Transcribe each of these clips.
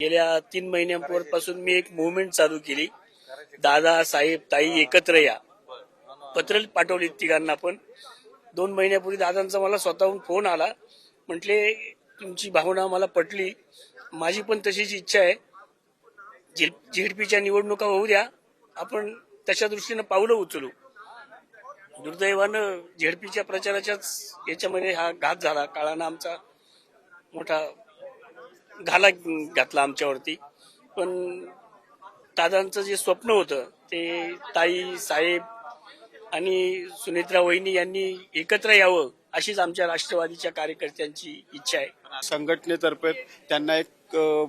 गेल्या 3 महिन्यांपासून मी एक मुवमेंट चालू केली, दादा साहेब ताई एकत्र या. पत्र पाठवली तिघांना, पण 2 महिन्यापूर्वी दादांचा मला स्वतःहून फोन आला. म्हटले तुमची भावना मला पटली, माझी पण तशीच इच्छा आहे. झेडपीच्या निवडणुका होऊ द्या, आपण तशा दृष्टीनं पावलं उचलू. दुर्दैवानं झेडपीच्या प्रचाराच्याच याच्यामध्ये हा घात झाला. काळानं आमचा मोठा घाला घातला आमच्यावरती. पण दादांचं जे स्वप्न होतं ते ताई साहेब आणि सुनेत्रा वहिनी यांनी एकत्र यावं अशीच आमच्या राष्ट्रवादीच्या कार्यकर्त्यांची इच्छा आहे. संघटनेतर्फे त्यांना एक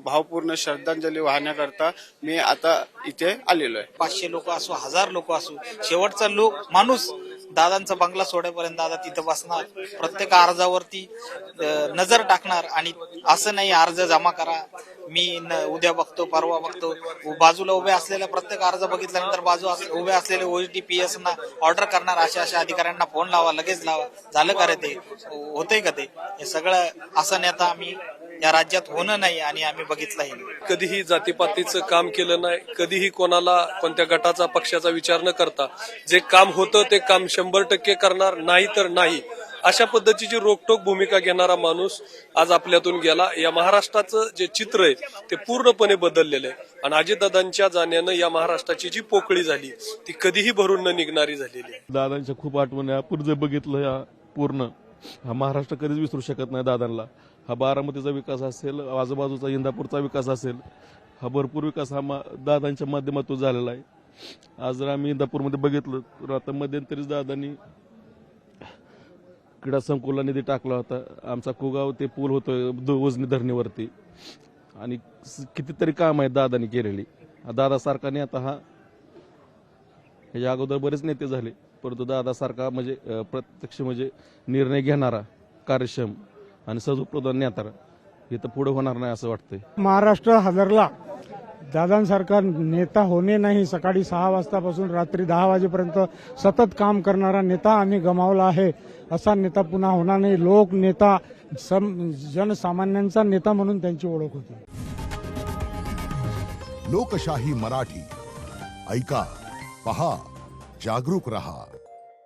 भावपूर्ण श्रद्धांजली वाहण्याकरता मी आता इथे आलेलो आहे. 500 लोक असो, 1000 लोक असो, शेवटचा माणूस दादांचा बंगला सोडेपर्यंत दादा तिथं बसणार, प्रत्येक अर्जावरती नजर टाकणार. आणि असं नाही अर्ज जमा करा, मी उद्या बघतो परवा बघतो. बाजूला उभे असलेल्या प्रत्येक अर्ज बघितल्यानंतर बाजू उभे असलेले OETPS ना ऑर्डर करणार, अशा अधिकाऱ्यांना फोन लावा, लगेच लावा. झालं का रे ते, होतंय का ते? हे सगळं असं नेता आम्ही या राज्यात होणं नाही आणि आम्ही बघितलंही. कधीही जातीपातीचं काम केलं नाही, कधीही कोणाला कोणत्या गटाचा पक्षाचा विचार न करता जे काम होतं ते काम 100% करणार, नाही तर नाही अशा पद्धतीची रोकटोक भूमिका घेणारा माणूस आज आपल्यातून गेला. या महाराष्ट्राचं जे चित्र आहे ते पूर्णपणे बदललेलं आहे आणि अजितदादांच्या जाण्यानं या महाराष्ट्राची जी पोकळी झाली ती कधीही भरून न निघणारी झालेली आहे. दादांच्या खूप आठवणी आपण जर बघितलं या पूर्ण हा महाराष्ट्र कधीच विसरू शकत नाही दादांना. हा बारामतीचा विकास असेल, आजूबाजूचा इंदापूरचा विकास असेल, हा भरपूर विकास हा दादांच्या माध्यमातून झालेला आहे. आज जर आम्ही इंदापूरमध्ये बघितलं तर आता मध्यंतरीच दादांनी क्रीडा संकुलला निधी टाकला होता. आमचा कुगाव ते पूल होतोय उजनी धरणीवरती आणि कितीतरी काम आहेत दादांनी केलेली. दादासारखा नेता हा ह्याच्या अगोदर बरेच नेते झाले, परंतु दादासारखा म्हणजे प्रत्यक्ष म्हणजे निर्णय घेणारा, कार्यक्षम आणि सजोप्रधान नेता हे तर पुढे होणार नाही असं वाटतंय. महाराष्ट्र हादरला. दादांसारखा नेता होणे नाही. सकाळी 6 वाजतापासून रात्री 10 वाजेपर्यंत सतत काम करणारा नेता आम्ही गमावला आहे. असा नेता पुन्हा होणार नाही. लोक नेता, जनसामान्यांचा नेता म्हणून त्यांची ओळख होती. लोकशाही मराठी ऐका, पहा, जागरूक रहा.